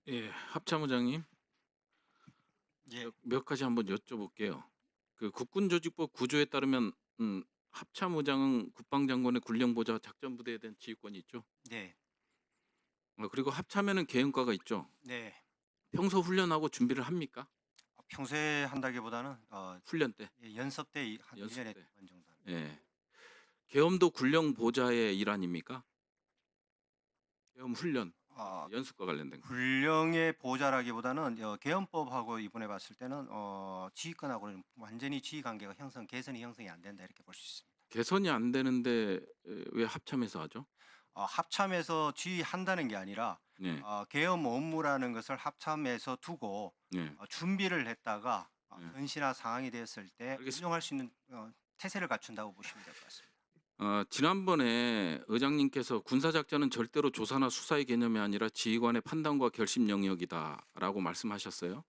예, 합참의장님 예. 몇 가지 한번 여쭤볼게요. 그 국군조직법 구조에 따르면 합참의장은 국방장관의 군령보좌 작전부대에 대한 지휘권이 있죠. 네. 그리고 합참에는 계엄과가 있죠. 네. 평소 훈련하고 준비를 합니까? 평소에 한다기보다는 훈련 때, 예, 연습 때 한 1 연습 년에 때. 2번 정도 합니다. 예. 계엄도 군령보좌의 일환입니까? 계엄 훈련, 아 연습과 관련된 거. 군령의 보좌라기보다는 계엄법하고 이번에 봤을 때는 지휘권하고는 완전히 지휘 관계가 개선이 형성이 안 된다 이렇게 볼 수 있습니다. 개선이 안 되는데 왜 합참에서 하죠? 합참에서 지휘한다는 게 아니라 네. 계엄 업무라는 것을 합참에서 두고 네. 준비를 했다가 네. 변시나 상황이 되었을 때 알겠습니다. 운용할 수 있는 태세를 갖춘다고 보시면 될 것 같습니다. 지난번에 의장님께서 군사작전은 절대로 조사나 수사의 개념이 아니라 지휘관의 판단과 결심 영역이다라고 말씀하셨어요.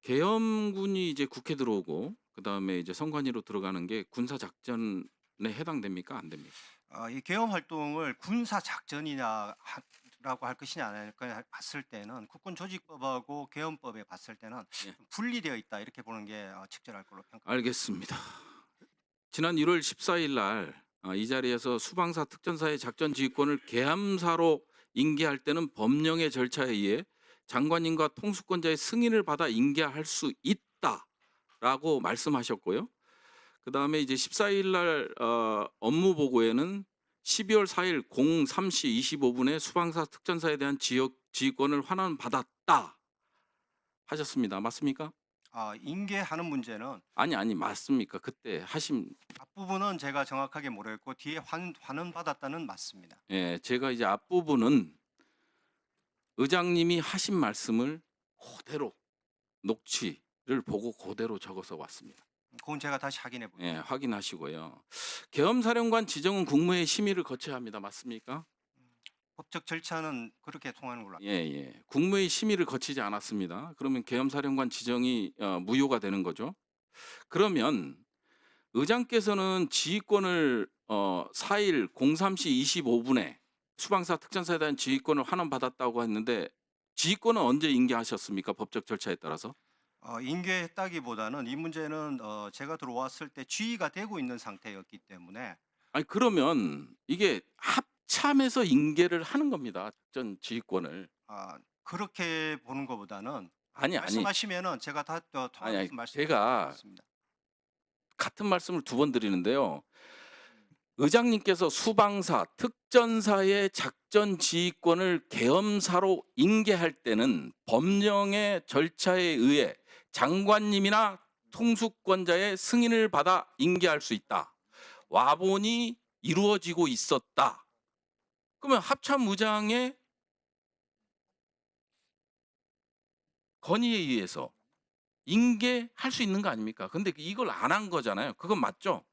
계엄군이 이제 국회 들어오고 그 다음에 이제 선관위로 들어가는 게 군사작전에 해당됩니까? 안 됩니까? 이 계엄 활동을 군사 작전이냐 라고 할 것이냐 안 할 거냐 봤을 때는 국군조직법하고 계엄법에 봤을 때는 예. 좀 분리되어 있다 이렇게 보는 게 적절할 걸로 평가. 알겠습니다. 지난 1월 14일 날 이 자리에서 수방사 특전사의 작전 지휘권을 계함사로 인계할 때는 법령의 절차에 의해 장관님과 통수권자의 승인을 받아 인계할 수 있다라고 말씀하셨고요. 그 다음에 이제 14일 날 업무 보고에는 12월 4일 03시 25분에 수방사 특전사에 대한 지휘권을 환원받았다 하셨습니다. 맞습니까? 인계하는 문제는 아니 맞습니까? 그때 하신 앞부분은 제가 정확하게 모르겠고 뒤에 환원 받았다는 맞습니다. 예, 제가 이제 앞부분은 의장님이 하신 말씀을 그대로 녹취를 보고 그대로 적어서 왔습니다. 그건 제가 다시 확인해 보겠습니다. 예, 확인하시고요. 계엄사령관 지정은 국무회의 심의를 거쳐야 합니다. 맞습니까? 법적 절차는 그렇게 통하는 걸로 예, 예. 국무회의 심의를 거치지 않았습니다. 그러면 계엄사령관 지정이 무효가 되는 거죠. 그러면 의장께서는 지휘권을 4일 03시 25분에 수방사 특전사에 대한 지휘권을 환원받았다고 했는데 지휘권은 언제 인계하셨습니까? 법적 절차에 따라서? 인계했다기보다는 이 문제는 제가 들어왔을 때 지휘가 되고 있는 상태였기 때문에 아니 그러면 이게 합참에서 인계를 하는 겁니다. 작전 지휘권을. 그렇게 보는 것보다는 아니 말씀하시면은 제가 다 통합해서 제가 말씀드리겠습니다. 같은 말씀을 두 번 드리는데요. 의장님께서 수방사, 특전사의 작전 지휘권을 계엄사로 인계할 때는 법령의 절차에 의해 장관님이나 통수권자의 승인을 받아 인계할 수 있다. 와본이 이루어지고 있었다. 그러면 합참의장의 건의에 의해서 인계할 수 있는 거 아닙니까? 근데 이걸 안 한 거잖아요. 그건 맞죠?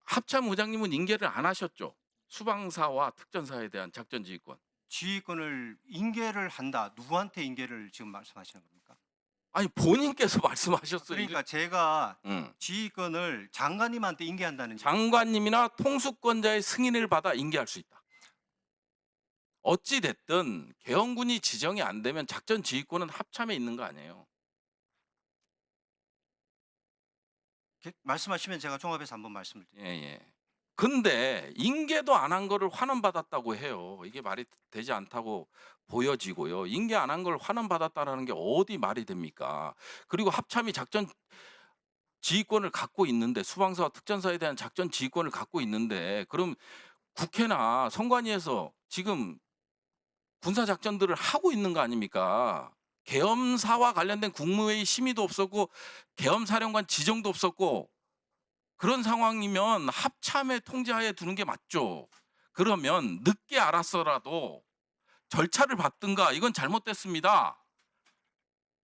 합참의장님은 인계를 안 하셨죠. 수방사와 특전사에 대한 작전 지휘권. 지휘권을 인계를 한다. 누구한테 인계를 지금 말씀하시는 겁니까? 아니 본인께서 말씀하셨어요. 그러니까 제가 응. 지휘권을 장관님한테 인계한다는 장관님이나 통수권자의 승인을 받아 인계할 수 있다. 어찌 됐든 계엄군이 지정이 안 되면 작전 지휘권은 합참에 있는 거 아니에요. 말씀하시면 제가 종합해서 한번 말씀드릴게요. 예. 근데 인계도 안 한 거를 환원받았다고 해요. 이게 말이 되지 않다고 보여지고요. 인계 안 한 걸 환원받았다라는 게 어디 말이 됩니까? 그리고 합참이 작전 지휘권을 갖고 있는데 수방사와 특전사에 대한 작전 지휘권을 갖고 있는데 그럼 국회나 선관위에서 지금 군사 작전들을 하고 있는 거 아닙니까? 계엄사와 관련된 국무회의 심의도 없었고 계엄사령관 지정도 없었고 그런 상황이면 합참의 통제하에 두는 게 맞죠. 그러면 늦게 알았어라도 절차를 밟든가 이건 잘못됐습니다.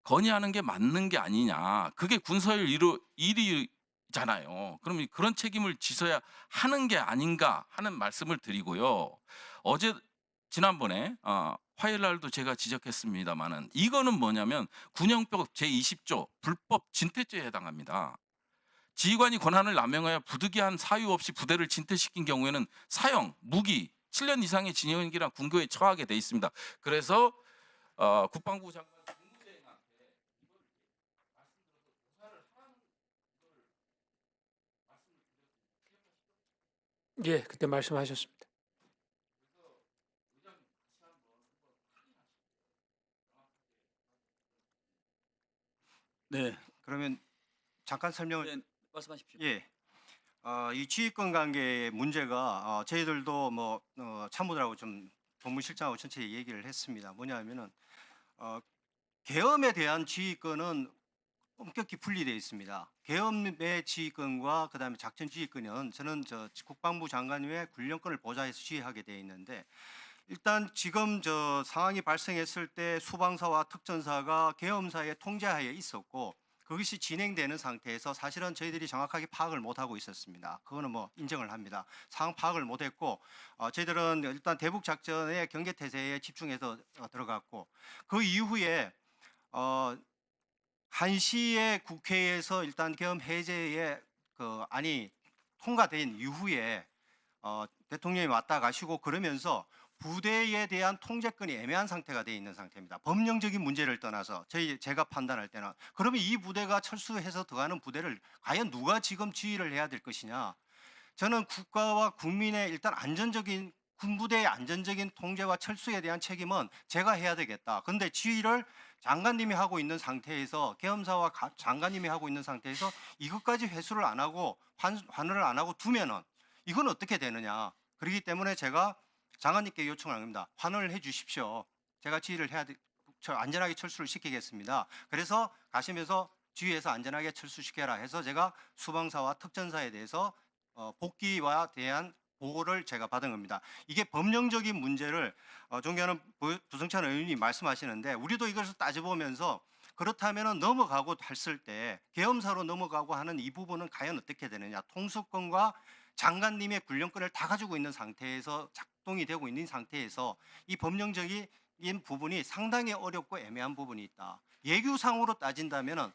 건의하는 게 맞는 게 아니냐. 그게 군사의 일이잖아요. 그럼 그런 책임을 지서야 하는 게 아닌가 하는 말씀을 드리고요. 지난번에 화요일 날도 제가 지적했습니다만은 이거는 뭐냐면 군형법 제20조 불법 진퇴죄에 해당합니다. 지휘관이 권한을 남용하여 부득이한 사유 없이 부대를 진퇴시킨 경우에는 사형, 무기, 7년 이상의 징역이나 군교에 처하게 돼 있습니다. 그래서 국방부 장관 국무재한테 예, 그때 말씀하셨습니다. 네, 그러면 잠깐 설명을 네, 말씀하십시오. 예. 이 지휘권 관계의 문제가 저희들도 참모들하고 좀 법무실장하고 전체 얘기를 했습니다. 뭐냐면은 계엄에 대한 지휘권은 엄격히 분리되어 있습니다. 계엄의 지휘권과 그다음에 작전 지휘권은 저는 국방부 장관님의 군령권을 보좌해서 지휘하게 되어 있는데 일단 지금 상황이 발생했을 때 수방사와 특전사가 계엄사의 통제하에 있었고 그것이 진행되는 상태에서 사실은 저희들이 정확하게 파악을 못하고 있었습니다. 그거는 인정을 합니다. 상황 파악을 못했고 저희들은 일단 대북 작전의 경계 태세에 집중해서 들어갔고 그 이후에 1시에 국회에서 일단 계엄 해제의 안이 통과된 이후에 대통령이 왔다 가시고 그러면서 부대에 대한 통제권이 애매한 상태가 되어 있는 상태입니다. 법령적인 문제를 떠나서 제가 판단할 때는 그러면 이 부대가 철수해서 들어가는 부대를 과연 누가 지금 지휘를 해야 될 것이냐? 저는 국가와 국민의 일단 안전적인 군부대의 안전적인 통제와 철수에 대한 책임은 제가 해야 되겠다. 그런데 지휘를 장관님이 하고 있는 상태에서 계엄사와 장관님이 하고 있는 상태에서 이것까지 회수를 안 하고 환호를 안 하고 두면은 이건 어떻게 되느냐? 그렇기 때문에 제가 장관님께 요청을 합니다. 환호를 해 주십시오. 제가 지휘를 해야 안전하게 철수를 시키겠습니다. 그래서 가시면서 지휘해서 안전하게 철수시켜라 해서 제가 수방사와 특전사에 대해서 복귀와 대한 보고를 제가 받은 겁니다. 이게 법령적인 문제를 존경하는 부승찬 의원님이 말씀하시는데 우리도 이것을 따져보면서 그렇다면 넘어가고 했을 때 계엄사로 넘어가고 하는 이 부분은 과연 어떻게 되느냐. 통수권과 장관님의 군령권을 다 가지고 있는 상태에서 작동이 되고 있는 상태에서 이 법령적인 부분이 상당히 어렵고 애매한 부분이 있다. 예규상으로 따진다면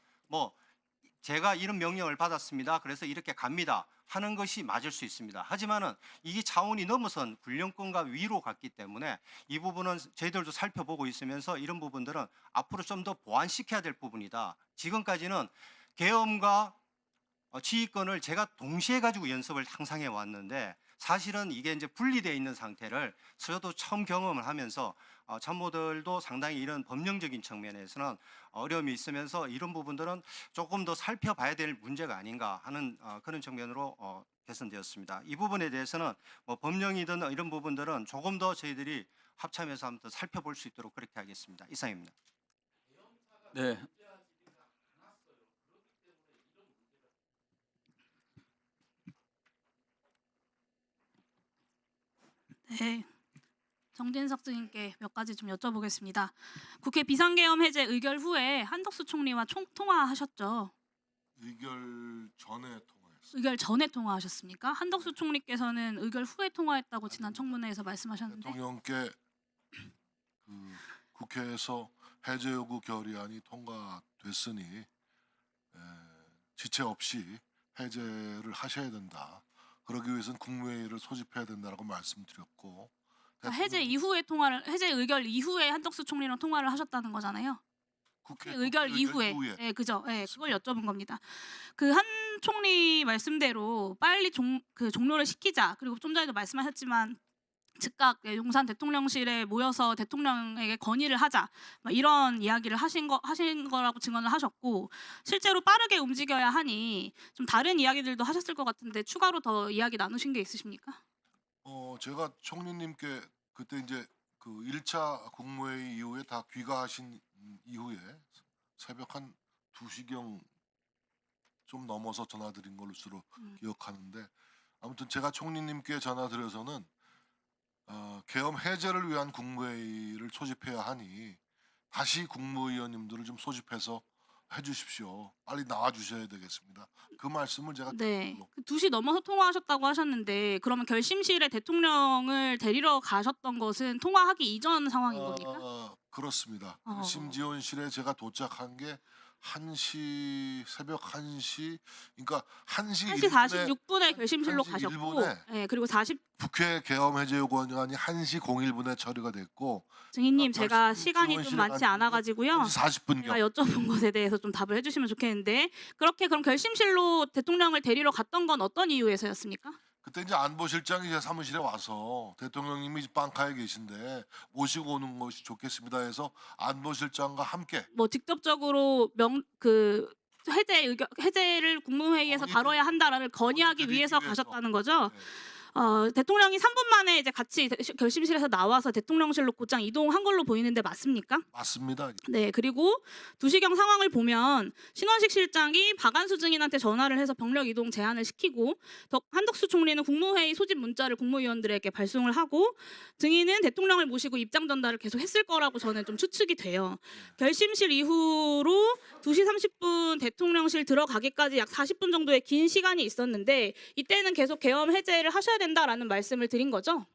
제가 이런 명령을 받았습니다. 그래서 이렇게 갑니다. 하는 것이 맞을 수 있습니다. 하지만은 이게 차원이 넘어선 군령권과 위로 갔기 때문에 이 부분은 저희들도 살펴보고 있으면서 이런 부분들은 앞으로 좀 더 보완시켜야 될 부분이다. 지금까지는 계엄과 지휘권을 제가 동시에 가지고 연습을 항상 해왔는데 사실은 이게 이제 분리되어 있는 상태를 저도 처음 경험을 하면서 참모들도 상당히 이런 법령적인 측면에서는 어려움이 있으면서 이런 부분들은 조금 더 살펴봐야 될 문제가 아닌가 하는 그런 측면으로 개선되었습니다. 이 부분에 대해서는 법령이든 이런 부분들은 조금 더 저희들이 합참에서 한번 더 살펴볼 수 있도록 그렇게 하겠습니다. 이상입니다. 네, 네. 정진석 증인께 몇 가지 좀 여쭤보겠습니다. 국회 비상계엄 해제 의결 후에 한덕수 총리와 통화하셨죠? 의결 전에 통화했습니다. 의결 전에 통화하셨습니까? 한덕수 총리께서는 의결 후에 통화했다고 지난 청문회에서 말씀하셨는데 대통령께 국회에서 해제 요구 결의안이 통과됐으니 지체 없이 해제를 하셔야 된다. 그러기 위해서는 국무회의를 소집해야 된다라고 말씀드렸고 해제 의결 이후에 한덕수 총리랑 통화를 하셨다는 거잖아요. 국회 의결 이후에. 네, 그죠. 네, 그걸 여쭤본 겁니다. 그 한 총리 말씀대로 빨리 종료를 시키자. 그리고 좀 전에도 말씀하셨지만 즉각 용산 대통령실에 모여서 대통령에게 건의를 하자. 이런 이야기를 하신 거라고 증언을 하셨고 실제로 빠르게 움직여야 하니 좀 다른 이야기들도 하셨을 것 같은데 추가로 더 이야기 나누신 게 있으십니까? 제가 총리님께 그때 이제 그 1차 국무회의 이후에 다 귀가하신 이후에 새벽 한 2시경 좀 넘어서 전화드린 걸로 주로 기억하는데 아무튼 제가 총리님께 전화드려서는 계엄 해제를 위한 국무회의를 소집해야 하니 다시 국무위원님들을 좀 소집해서 해주십시오. 빨리 나와주셔야 되겠습니다. 그 말씀을 제가 네. 2시 넘어서 통화하셨다고 하셨는데 그러면 결심실에 대통령을 데리러 가셨던 것은 통화하기 이전 상황인 겁니까? 그렇습니다. 심지원실에 제가 도착한 게 새벽 1시, 그러니까 1시 1시 1분에 46분에 결심실로 1시 가셨고, 1분에 예, 그리고 40 국회 계엄 해제 요구안이 1시 01분에 처리가 됐고, 증인님 제가 결심 시간이 좀 지원실에 많지 간 않아 가지고요. 1시 40분경. 제가 여쭤본 것에 대해서 좀 답을 해주시면 좋겠는데, 그렇게 그럼 결심실로 대통령을 데리러 갔던 건 어떤 이유에서였습니까? 그때 이제 안보실장이 제 사무실에 와서 대통령님이 빵카에 계신데 모시고 오는 것이 좋겠습니다 해서 안보실장과 함께 뭐 직접적으로 해제를 국무회의에서 건의 다뤄야 한다라는 건의하기 드리기 위해서 위해서. 가셨다는 거죠. 네. 대통령이 3분 만에 이제 같이 결심실에서 나와서 대통령실로 곧장 이동한 걸로 보이는데 맞습니까? 맞습니다. 네, 그리고 2시경 상황을 보면 신원식 실장이 박안수 증인한테 전화를 해서 병력 이동 제한을 시키고 한덕수 총리는 국무회의 소집 문자를 국무위원들에게 발송을 하고 증인은 대통령을 모시고 입장 전달을 계속 했을 거라고 저는 좀 추측이 돼요. 결심실 이후로 2시 30분 대통령실 들어가기까지 약 40분 정도의 긴 시간이 있었는데 이때는 계속 계엄 해제를 하셔야 된다라는 말씀을 드린 거죠?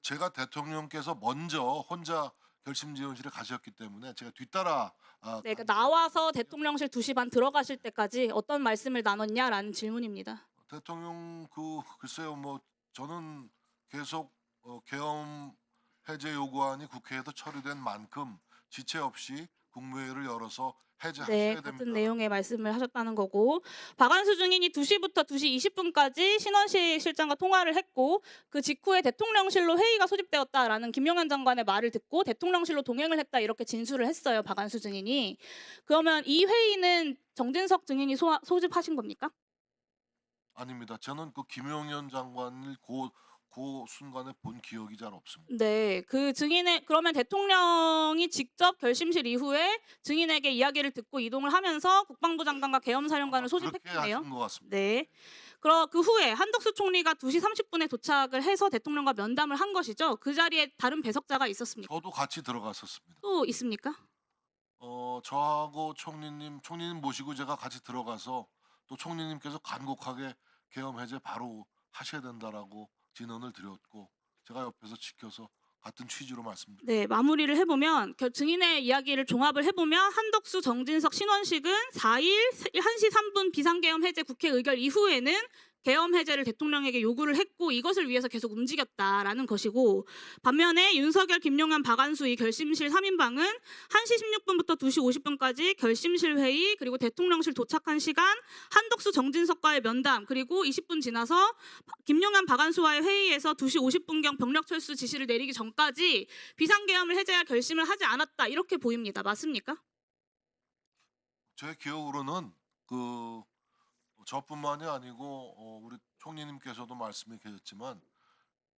제가 대통령께서 먼저 혼자 결심지원실에 가셨기 때문에 제가 뒤따라 네, 그러니까 나와서 대통령실 2시 반 들어가실 때까지 어떤 말씀을 나눴냐라는 질문입니다. 대통령 글쎄요, 뭐 저는 계속 계엄 해제 요구안이 국회에도 처리된 만큼 지체 없이 국무회의를 열어서 해제하셔야 네, 됩니다. 같은 내용의 말씀을 하셨다는 거고 박안수 증인이 2시부터 2시 20분까지 신원식 실장과 통화를 했고 그 직후에 대통령실로 회의가 소집되었다라는 김용현 장관의 말을 듣고 대통령실로 동행을 했다 이렇게 진술을 했어요. 박안수 증인이. 그러면 이 회의는 정진석 증인이 소집하신 겁니까? 아닙니다. 저는 그 김용현 장관을 그 순간에 본 기억이 잘 없습니다. 네, 그 증인의 그러면 대통령이 직접 결심실 이후에 증인에게 이야기를 듣고 이동을 하면서 국방부 장관과 계엄사령관을 그렇게 소집했네요. 하신 것 같습니다. 네. 그 후에 한덕수 총리가 2시 30분에 도착을 해서 대통령과 면담을 한 것이죠. 그 자리에 다른 배석자가 있었습니까? 저도 같이 들어갔었습니다. 또 있습니까? 저하고 총리님 모시고 제가 같이 들어가서 또 총리님께서 간곡하게 계엄 해제 바로 하셔야 된다라고 진언을 드렸고 제가 옆에서 지켜서 같은 취지로 말씀드립니다. 네, 마무리를 해보면 증인의 이야기를 종합을 해보면 한덕수, 정진석, 신원식은 4일 1시 3분 비상계엄 해제 국회 의결 이후에는 계엄 해제를 대통령에게 요구를 했고 이것을 위해서 계속 움직였다라는 것이고 반면에 윤석열, 김용현, 박안수 이 결심실 3인방은 1시 16분부터 2시 50분까지 결심실 회의 그리고 대통령실 도착한 시간 한덕수, 정진석과의 면담 그리고 20분 지나서 김용현, 박안수와의 회의에서 2시 50분경 병력 철수 지시를 내리기 전까지 비상계엄을 해제할 결심을 하지 않았다 이렇게 보입니다. 맞습니까? 제 기억으로는 저뿐만이 아니고 우리 총리님께서도 말씀해 주셨지만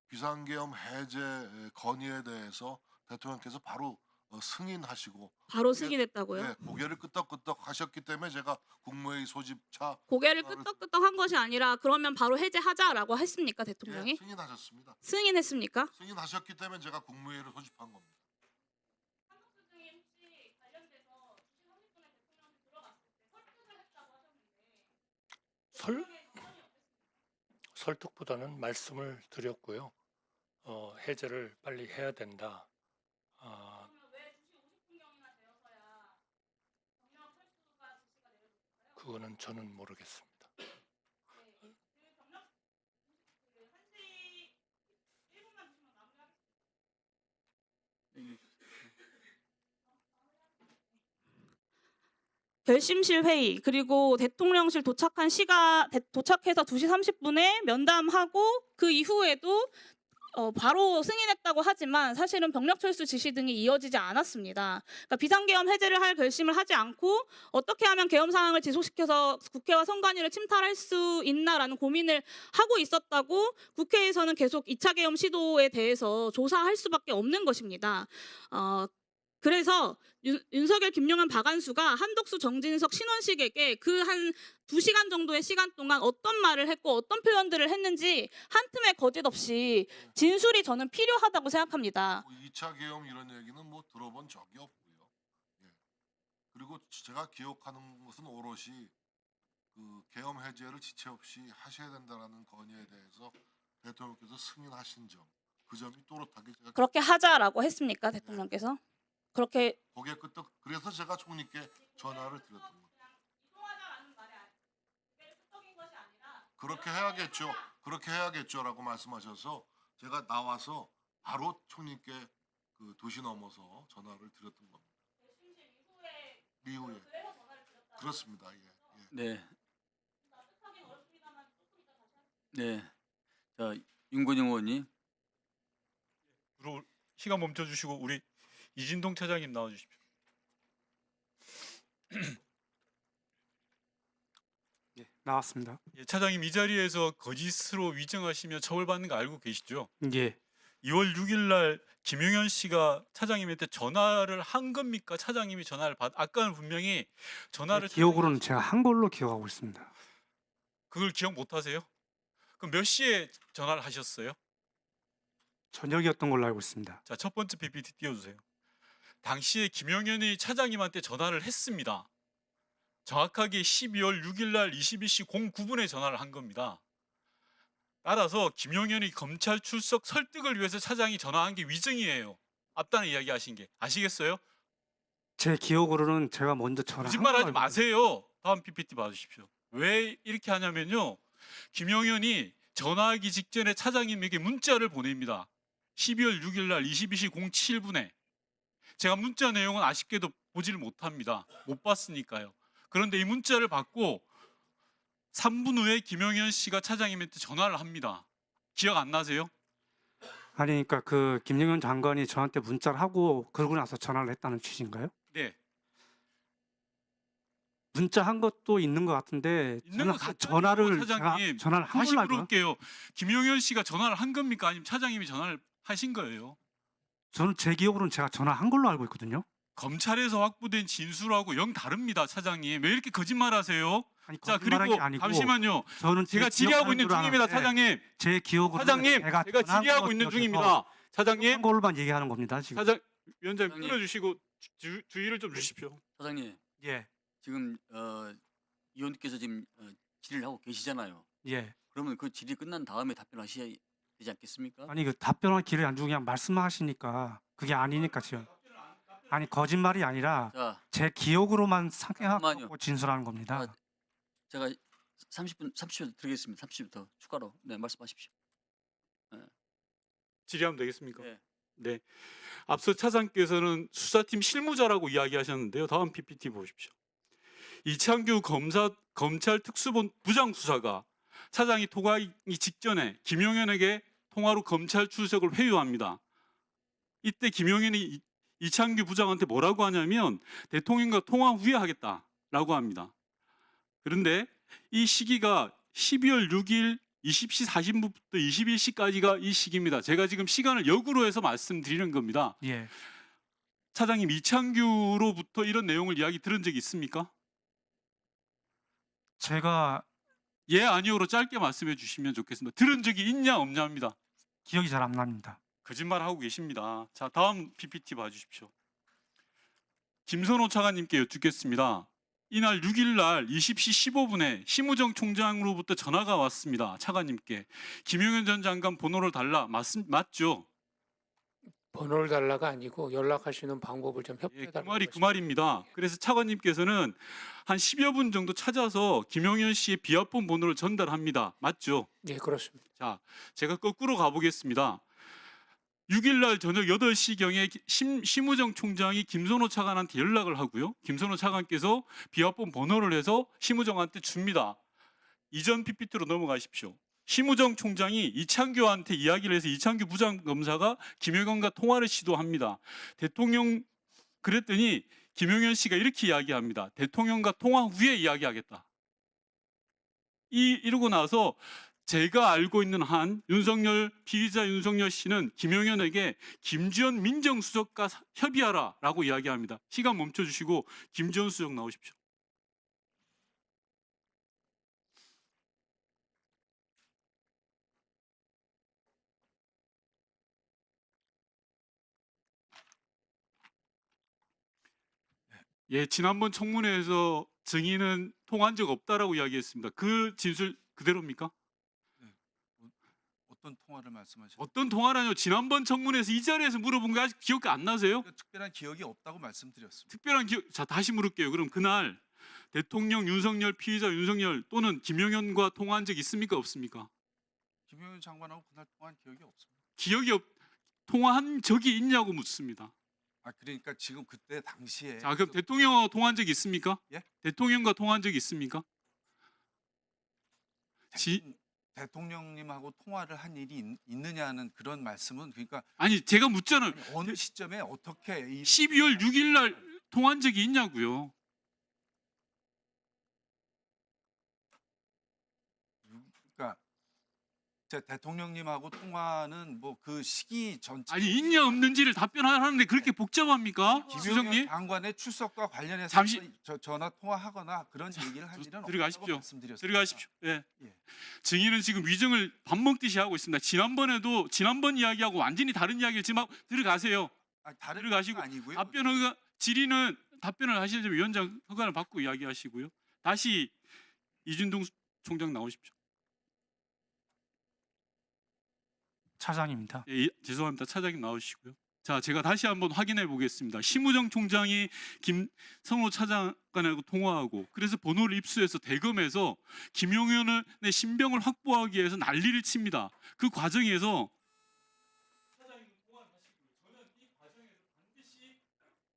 비상계엄 해제 건의에 대해서 대통령께서 바로 승인하시고 바로 승인했다고요? 네, 고개를 끄덕끄덕 하셨기 때문에 제가 국무회의 소집차 고개를 끄덕끄덕 한 것이 아니라 그러면 바로 해제하자라고 했습니까 대통령이? 승인하셨습니다. 승인했습니까? 승인하셨기 때문에 제가 국무회의를 소집한 겁니다. 설득보다는 말씀을 드렸고요. 해제를 빨리 해야 된다. 그거는 저는 모르겠습니다. 결심실 회의 그리고 대통령실 도착해서 2시 30분에 면담하고 그 이후에도 바로 승인했다고 하지만 사실은 병력 철수 지시 등이 이어지지 않았습니다. 그러니까 비상계엄 해제를 할 결심을 하지 않고 어떻게 하면 계엄 상황을 지속시켜서 국회와 선관위를 침탈할 수 있나라는 고민을 하고 있었다고 국회에서는 계속 2차 계엄 시도에 대해서 조사할 수밖에 없는 것입니다. 그래서 윤석열, 김용현, 박안수가 한덕수, 정진석, 신원식에게 그 한 2시간 정도의 시간 동안 어떤 말을 했고 어떤 표현들을 했는지 한 틈의 거짓 없이 진술이 저는 필요하다고 생각합니다. 2차 계엄 이런 얘기는 뭐 들어본 적이 없고요. 예. 그리고 제가 기억하는 것은 오롯이 그 계엄 해제를 지체 없이 하셔야 된다는 건의에 대해서 대통령께서 승인하신 점, 그 점이 또렷하게 제가 그렇게 하자라고 했습니까, 대통령께서? 그렇게 거기에 끄떡 그래서 제가 총리께 전화를 드렸던 겁니다. 그렇게 해야겠죠. 그렇게 해야겠죠라고 말씀하셔서 제가 나와서 바로 총리께 그 2시 넘어서 전화를 드렸던 겁니다. 이후에 그렇습니다. 예. 예. 네. 네. 자, 윤건영 의원님. 그리고 시간 멈춰 주시고 우리 이진동 차장님 나와 주십시오. 예, 나왔습니다. 예, 차장님 이 자리에서 거짓으로 위증하시며 처벌받는 거 알고 계시죠? 예, 2월 6일 날 김용현 씨가 차장님한테 전화를 한 겁니까? 차장님이 전화를 아까는 분명히 전화를 기억으로는 제가 한 걸로 기억하고 있습니다. 그걸 기억 못 하세요? 그럼 몇 시에 전화를 하셨어요? 저녁이었던 걸로 알고 있습니다. 자, 첫 번째 PPT 띄워주세요. 당시에 김용현이 차장님한테 전화를 했습니다. 정확하게 12월 6일 날 22시 09분에 전화를 한 겁니다. 따라서 김용현이 검찰 출석 설득을 위해서 차장이 전화한 게 위증이에요. 앞단에 이야기하신 게 아시겠어요? 제 기억으로는 제가 먼저 전화. 거짓말하지 마세요. 다음 PPT 봐주십시오. 왜 이렇게 하냐면요. 김용현이 전화하기 직전에 차장님에게 문자를 보냅니다. 12월 6일 날 22시 07분에 제가 문자 내용은 아쉽게도 보지를 못합니다. 못 봤으니까요. 그런데 이 문자를 받고 3분 후에 김용현 씨가 차장님한테 전화를 합니다. 기억 안 나세요? 아니, 그러니까 그 김영현 장관이 저한테 문자를 하고 그러고 나서 전화를 했다는 취지인가요? 네. 문자 한 것도 있는 것 같은데 있는 거 같아요, 전화를 차장님. 제가 전화를 한 다시 걸로 알고. 물어볼게요. 김용현 씨가 전화를 한 겁니까? 아니면 차장님이 전화를 하신 거예요? 저는 제 기억으로는 제가 전화 한 걸로 알고 있거든요. 검찰에서 확보된 진술하고 영 다릅니다, 차장님. 왜 이렇게 거짓말하세요? 아니, 자, 거짓말한 그리고 게 아니고 잠시만요. 저는 제가 질의하고 있는 중입니다, 차장님. 제 기억으로 차장님, 제가 질의하고 있는 중입니다. 차장님, 한 걸로만 얘기하는 겁니다. 지금. 위원장님 차장님. 끊어주시고 주의를 좀 주십시오. 사장님, 예, 지금 의원님께서 지금 질의를 하고 계시잖아요. 예. 그러면 그 질의 끝난 다음에 답변하셔야 되지 않겠습니까? 아니 그 답변할 기회를 안 주고 그냥 말씀하시니까 그게 아니니까 지금. 아니 거짓말이 아니라 자, 제 기억으로만 잠깐만요. 생각하고 진술하는 겁니다. 아, 제가 30초 드리겠습니다. 30초 더 추가로. 네, 말씀하십시오. 질의하면 되겠습니까? 네. 네. 앞서 차장께서는 수사팀 실무자라고 이야기하셨는데요. 다음 PPT 보십시오. 이창규 검찰 특수부장 수사가 차장이 통화하기 직전에 김용현에게 통화로 검찰 출석을 회유합니다. 이때 김용현이 이창규 부장한테 뭐라고 하냐면 대통령과 통화 후에 하겠다라고 합니다. 그런데 이 시기가 12월 6일 20시 40분부터 21시까지가 이 시기입니다. 제가 지금 시간을 역으로 해서 말씀드리는 겁니다. 예. 차장님, 이창규로부터 이런 내용을 이야기 들은 적이 있습니까? 제가 예, 아니오로 짧게 말씀해 주시면 좋겠습니다. 들은 적이 있냐 없냐입니다. 기억이 잘 안 납니다. 거짓말하고 계십니다. 자, 다음 PPT 봐주십시오. 김선호 차관님께 여쭙겠습니다. 이날 6일 날 20시 15분에 심우정 총장으로부터 전화가 왔습니다. 차관님께. 김용현 전 장관 번호를 달라. 맞죠? 번호를 달라가 아니고 연락하시는 방법을 좀 예, 협조해달라고 그 말입니다. 그래서 차관님께서는 한 10여 분 정도 찾아서 김용현 씨의 비화폰 번호를 전달합니다. 맞죠? 예, 그렇습니다. 자, 제가 거꾸로 가보겠습니다. 6일 날 저녁 8시경에 심우정 총장이 김선호 차관한테 연락을 하고요. 김선호 차관께서 비화폰 번호를 해서 심우정한테 줍니다. 이전 PPT로 넘어가십시오. 심우정 총장이 이창규한테 이야기를 해서 이창규 부장검사가 김용현과 통화를 시도합니다. 대통령 그랬더니 김용현 씨가 이렇게 이야기합니다. 대통령과 통화 후에 이야기하겠다. 이러고 나서 제가 알고 있는 한 피의자 윤석열 씨는 김용현에게 김지현 민정수석과 협의하라라고 이야기합니다. 시간 멈춰주시고 김지현 수석 나오십시오. 예, 지난번 청문회에서 증인은 통화한 적 없다라고 이야기했습니다. 그 진술 그대로입니까? 어떤 통화를 말씀하셨어요? 어떤 통화라뇨? 지난번 청문회에서 이 자리에서 물어본 거 아직 기억 안 나세요? 특별한 기억이 없다고 말씀드렸습니다. 특별한 기억. 자, 다시 물을게요. 그럼 그날 대통령 윤석열, 피의자 윤석열 또는 김용현과 통화한 적 있습니까? 없습니까? 김용현 장관하고 그날 통화한 기억이 없습니다. 통화한 적이 있냐고 묻습니다. 아 그러니까 지금 그때 당시에 자, 그럼 대통령과 통화한 적 있습니까? 예? 대통령과 통화한 적 있습니까? 대통령님하고 통화를 한 일이 있느냐는 그런 말씀은 그러니까 아니, 제가 묻잖아요. 아니, 어느 시점에 어떻게 12월 6일 날 통화한 적이 있냐고요. 그러니까 제 대통령님하고 통화는 뭐 그 시기 전체 아니, 있냐 없는지를 답변하는데 그렇게 복잡합니까? 김용현 수석님? 장관의 출석과 관련해서 잠시- 전화 통화하거나 그런 얘기를 한 일은 들어가십시오. 없다고 말씀드렸습니다. 들어가십시오. 예. 예. 증인은 지금 위증을 밥 먹듯이 하고 있습니다. 지난번 이야기하고 완전히 다른 이야기를 지금 하고 들어가세요. 아니, 다른 들어가시고 건 아니고요. 답변 허가 질의는 답변을 하시려면 위원장 허가를 받고 이야기하시고요. 다시 이준동 총장 나오십시오. 차장입니다. 예, 죄송합니다. 차장님 나오시고요. 자, 제가 다시 한번 확인해 보겠습니다. 심우정 총장이 김성호 차장과하고 통화하고 그래서 번호를 입수해서 대검에서 김용현의 신병을 확보하기 위해서 난리를 칩니다. 그 과정에서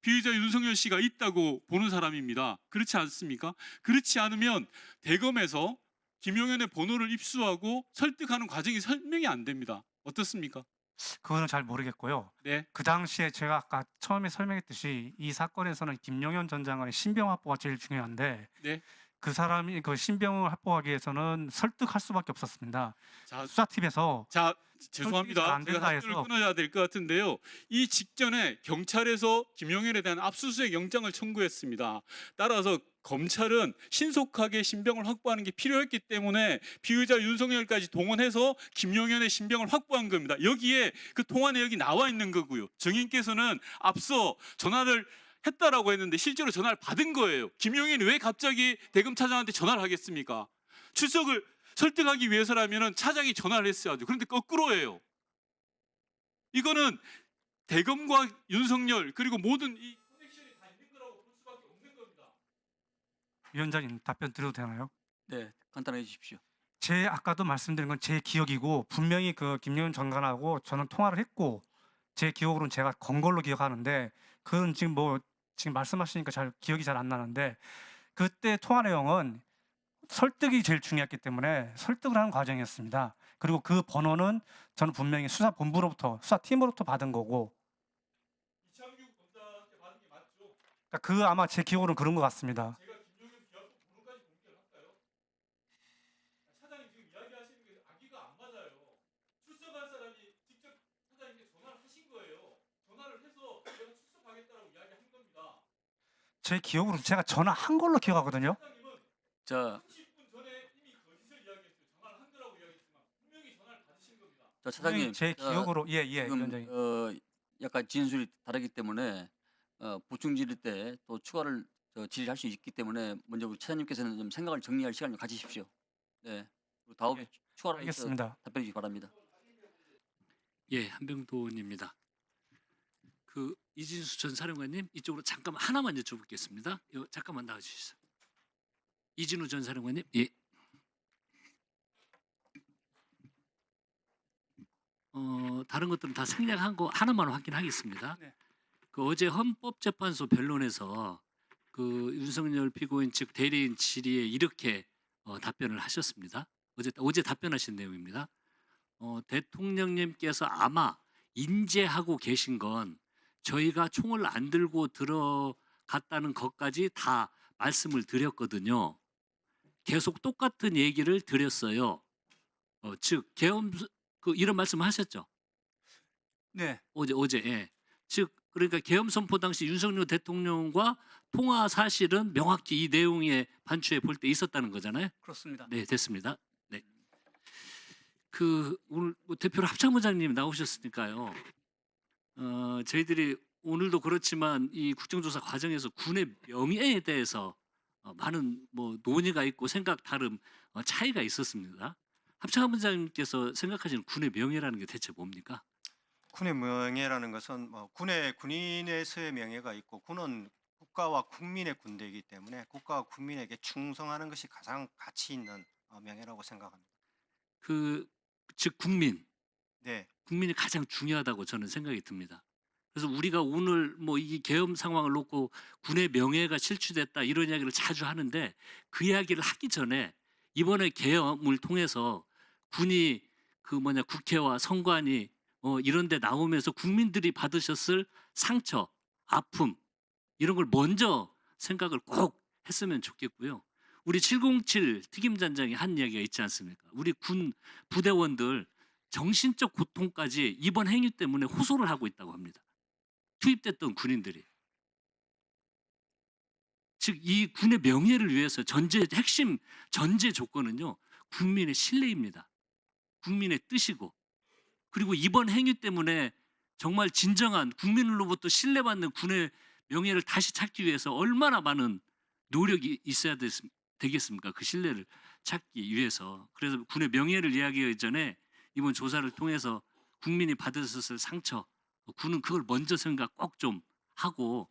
피의자 윤석열 씨가 있다고 보는 사람입니다. 그렇지 않습니까? 그렇지 않으면 대검에서 김용현의 번호를 입수하고 설득하는 과정이 설명이 안 됩니다. 어떻습니까? 그거는 잘 모르겠고요. 네. 그 당시에 제가 아까 처음에 설명했듯이 이 사건에서는 김용현 전 장관의 신병 확보가 제일 중요한데 네. 그 사람이 그 신병을 확보하기 위해서는 설득할 수밖에 없었습니다. 자, 수사팀에서 자, 설득이 죄송합니다. 잘안 제가 된다 답변을 해서. 끊어야 될 것 같은데요. 이 직전에 경찰에서 김용현에 대한 압수수색 영장을 청구했습니다. 따라서 검찰은 신속하게 신병을 확보하는 게 필요했기 때문에 피의자 윤석열까지 동원해서 김용현의 신병을 확보한 겁니다. 여기에 그 통화 내역이 나와 있는 거고요. 증인께서는 앞서 전화를 했다라고 했는데 실제로 전화를 받은 거예요. 김용현이 왜 갑자기 대검 차장한테 전화를 하겠습니까? 출석을 설득하기 위해서라면 차장이 전화를 했어야죠. 그런데 거꾸로예요. 이거는 대검과 윤석열 그리고 모든 이 커넥션이 다 있는 거라고 볼 수밖에 없는 겁니다. 위원장님 답변 드려도 되나요? 네, 간단하게 해주십시오. 제 아까도 말씀드린 건 제 기억이고 분명히 그 김용현 장관하고 저는 통화를 했고 제 기억으로는 제가 건 걸로 기억하는데 그건 지금 지금 말씀하시니까 기억이 잘 안 나는데 그때 통화 내용은 설득이 제일 중요했기 때문에 설득을 하는 과정이었습니다. 그리고 그 번호는 저는 분명히 수사본부로부터 수사팀으로부터 받은 거고 이창규 검사한테 받은 게 맞죠? 그러니까 그 아마 제 기억으로는 그런 것 같습니다. 제가 김용현 비하도 번호까지 공개를 할까요? 차장님 지금 이야기하시는 게 아기가 안 맞아요. 출석한 사람이 직접 차장님께 전화를 하신 거예요. 전화를 해서 제가 출석하겠다고 이야기한 겁니다. 제 기억으로 제가 전화한 걸로 기억하거든요. 차장님은 자, 30분 전에 이미 거짓을 이야기했어요. 전화를 한 거라고 이야기했지만 분명히 전화를 받으신 겁니다. 자 차장님, 제 자, 기억으로 예 지금 위원장님. 약간 진술이 다르기 때문에 보충 질의 때 또 추가를 질의할 수 있기 때문에 먼저 우리 차장님께서는 좀 생각을 정리할 시간을 가지십시오. 네, 그리고 다음 예, 추가로 해서 알겠습니다. 답변해 주시기 바랍니다. 예, 한병도입니다. 그 이진수 전 사령관님 이쪽으로 잠깐 하나만 여쭤보겠습니다. 잠깐만 나와주시죠. 이진우 전 사령관님, 예. 다른 것들은 다 생략한 거 하나만 확인하겠습니다. 네. 그 어제 헌법재판소 변론에서 그 윤석열 피고인 측 대리인 질의에 이렇게 답변을 하셨습니다. 어제 답변하신 내용입니다. 대통령님께서 아마 인지하고 계신 건 저희가 총을 안 들고 들어갔다는 것까지 다 말씀을 드렸거든요. 계속 똑같은 얘기를 드렸어요. 즉 계엄 이런 말씀하셨죠. 네, 어제 예. 즉 그러니까 계엄 선포 당시 윤석열 대통령과 통화 사실은 명확히 이 내용에 반추해 볼 때 있었다는 거잖아요. 그렇습니다. 네, 됐습니다. 네. 그 오늘 대표로 합참부장님 나오셨으니까요. 저희들이 오늘도 그렇지만 이 국정조사 과정에서 군의 명예에 대해서 많은 논의가 있고 생각 다름 차이가 있었습니다. 합창한 원장님께서 생각하시는 군의 명예라는 게 대체 뭡니까? 군의 명예라는 것은 뭐 군인에서의 명예가 있고 군은 국가와 국민의 군대이기 때문에 국가와 국민에게 충성하는 것이 가장 가치 있는 명예라고 생각합니다. 즉 국민, 네, 국민이 가장 중요하다고 저는 생각이 듭니다. 그래서 우리가 오늘 뭐 이 계엄 상황을 놓고 군의 명예가 실추됐다 이런 이야기를 자주 하는데 그 이야기를 하기 전에 이번에 계엄을 통해서 군이 국회와 선관위 이런 데 나오면서 국민들이 받으셨을 상처, 아픔 이런 걸 먼저 생각을 꼭 했으면 좋겠고요. 우리 707 특임단장이 한 이야기가 있지 않습니까? 우리 군 부대원들 정신적 고통까지 이번 행위 때문에 호소를 하고 있다고 합니다. 투입됐던 군인들이. 즉 이 군의 명예를 위해서 핵심 전제 조건은요. 국민의 신뢰입니다. 국민의 뜻이고 그리고 이번 행위 때문에 정말 진정한 국민으로부터 신뢰받는 군의 명예를 다시 찾기 위해서 얼마나 많은 노력이 있어야 되겠습니까? 그 신뢰를 찾기 위해서. 그래서 군의 명예를 이야기하기 전에 이번 조사를 통해서 국민이 받으셨을 상처, 군은 그걸 먼저 생각 꼭 좀 하고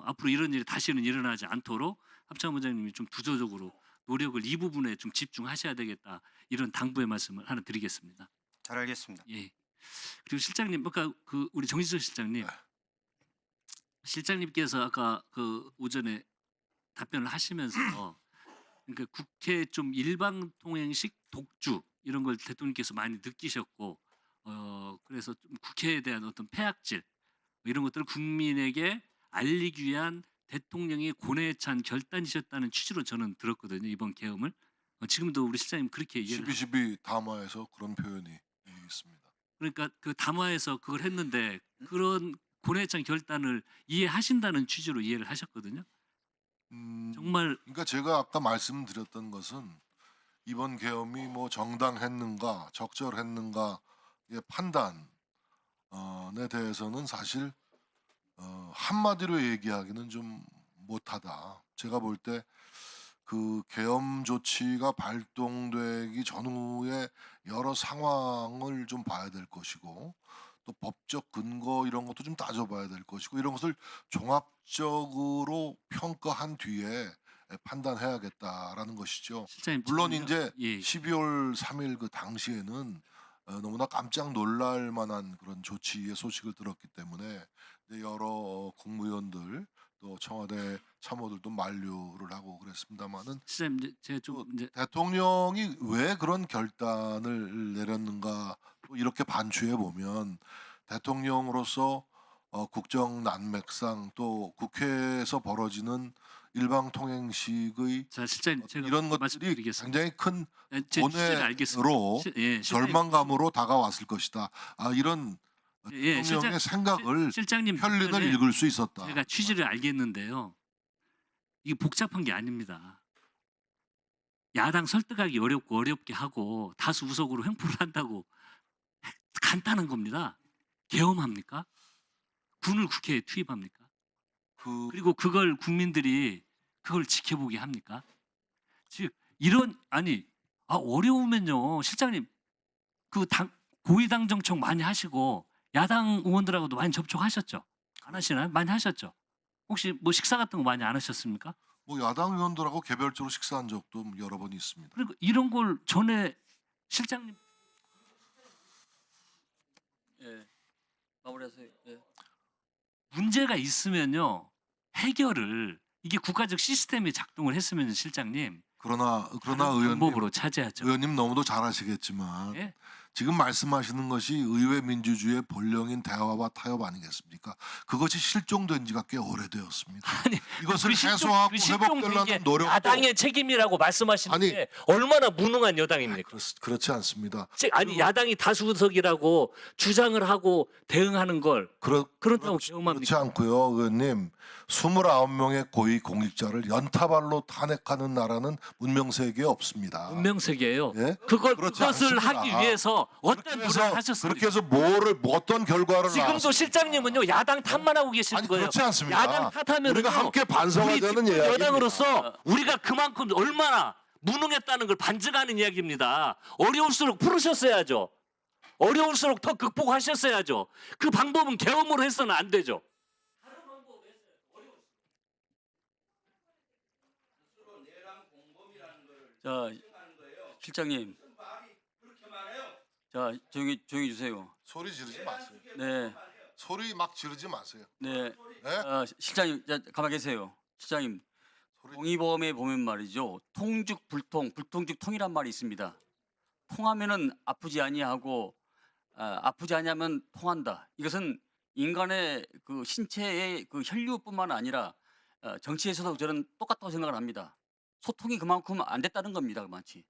앞으로 이런 일이 다시는 일어나지 않도록 합창 원장님이 좀 구조적으로 노력을 이 부분에 좀 집중하셔야 되겠다 이런 당부의 말씀을 하나 드리겠습니다. 잘 알겠습니다. 예. 그리고 실장님, 아까 우리 정진석 실장님, 실장님께서 아까 오전에 답변을 하시면서 그러니까 국회 좀 일방통행식 독주 이런 걸 대통령께서 많이 느끼셨고 그래서 좀 국회에 대한 어떤 폐악질 이런 것들을 국민에게 알리기 위한 대통령의 고뇌에 찬 결단이셨다는 취지로 저는 들었거든요. 이번 계엄을. 지금도 우리 실장님 그렇게 이해를 12.12 담화에서 그런 표현이 있습니다. 그러니까 그 담화에서 그걸 했는데 그런 고뇌에 찬 결단을 이해하신다는 취지로 이해를 하셨거든요. 정말 그러니까 제가 아까 말씀드렸던 것은 이번 계엄이 뭐 정당했는가 적절했는가의 판단에 대해서는 사실 한마디로 얘기하기는 좀 못하다. 제가 볼 때 그 계엄 조치가 발동되기 전후에 여러 상황을 좀 봐야 될 것이고 또 법적 근거 이런 것도 좀 따져봐야 될 것이고 이런 것을 종합적으로 평가한 뒤에 판단해야겠다라는 것이죠. 실장님 물론 지금요? 이제 예. 12월 3일 그 당시에는 너무나 깜짝 놀랄 만한 그런 조치의 소식을 들었기 때문에 여러 국무위원들 또 청와대 참모들도 만류를 하고 그랬습니다만은 실장님 제가 좀 이제 대통령이 왜 그런 결단을 내렸는가 또 이렇게 반추해 보면 대통령으로서 국정 난맥상 또 국회에서 벌어지는 일방통행식의 자 실장님 제가 이런 것들이 말씀드리겠습니다. 굉장히 큰 제 취지를 알겠습니다. 고뇌로 실장님, 절망감으로 다가왔을 것이다. 이런 예, 대통령의 생각을 실장님 편린을 답변에 읽을 수 있었다. 제가 취지를 알겠는데요. 이게 복잡한 게 아닙니다. 야당 설득하기 어렵게 하고 다수 우석으로 횡포를 한다고 간단한 겁니다. 계엄합니까? 군을 국회에 투입합니까? 그리고 그걸 국민들이 그걸 지켜보게 합니까? 즉 이런 어려우면요 실장님 고위당 정청 많이 하시고 야당 의원들하고도 많이 접촉하셨죠? 안 하시나요? 많이 하셨죠? 혹시 뭐 식사 같은 거 많이 안 하셨습니까? 뭐 야당 의원들하고 개별적으로 식사한 적도 여러 번 있습니다. 그리고 이런 걸 전에 실장님 마무리하세요. 예. 문제가 있으면요 해결을 이게 국가적 시스템이 작동을 했으면 실장님 그러나 다른 의원님, 방법으로 차지하죠. 의원님 너무도 잘 아시겠지만 예? 지금 말씀하시는 것이 의회 민주주의의 본령인 대화와 타협 아니겠습니까? 그것이 실종된 지가 꽤 오래되었습니다. 아니, 이것을 그 실종- 해소하고 그 실종된 게 회복되려는 노력도 야당의 책임이라고 말씀하시는데 아니, 얼마나 무능한 여당입니까? 그렇지 않습니다. 아니 야당이 다수석이라고 주장을 하고 대응하는 걸 그렇다고 그렇지 경험합니까? 않고요, 의원님. 29명의 고위 공직자를 연타발로 탄핵하는 나라는 문명 세계에 없습니다. 문명 세계예요. 예? 그것을 그렇지 않습니다. 하기 위해서 어떤 그렇게 노력을 해서 하셨습니까? 어떤 결과를 지금도 낳았습니까? 실장님은요 야당 탓만 하고 계시는 아니, 거예요. 그렇지 않습니다. 야당 탓하면 우리가 함께 반성해야 되는 이야기입니다. 여당으로서 우리가 그만큼 얼마나 무능했다는 걸 반증하는 이야기입니다. 어려울수록 풀으셨어야죠. 어려울수록 더 극복하셨어야죠. 그 방법은 계엄으로 해서는 안 되죠. 자, 실장님. 자, 조용히 주세요. 소리 지르지 마세요. 네. 소리 막 지르지 마세요. 네. 네? 실장님, 자, 가만히 계세요. 실장님, 동의보험에 보면 말이죠. 통죽 불통, 불통죽 통이란 말이 있습니다. 통하면은 아프지 아니하고 아프지 아니하면 통한다. 이것은 인간의 그 신체의 그 혈류뿐만 아니라 정치에서도 저는 똑같다고 생각을 합니다. 소통이 그만큼 안 됐다는 겁니다. 그만치.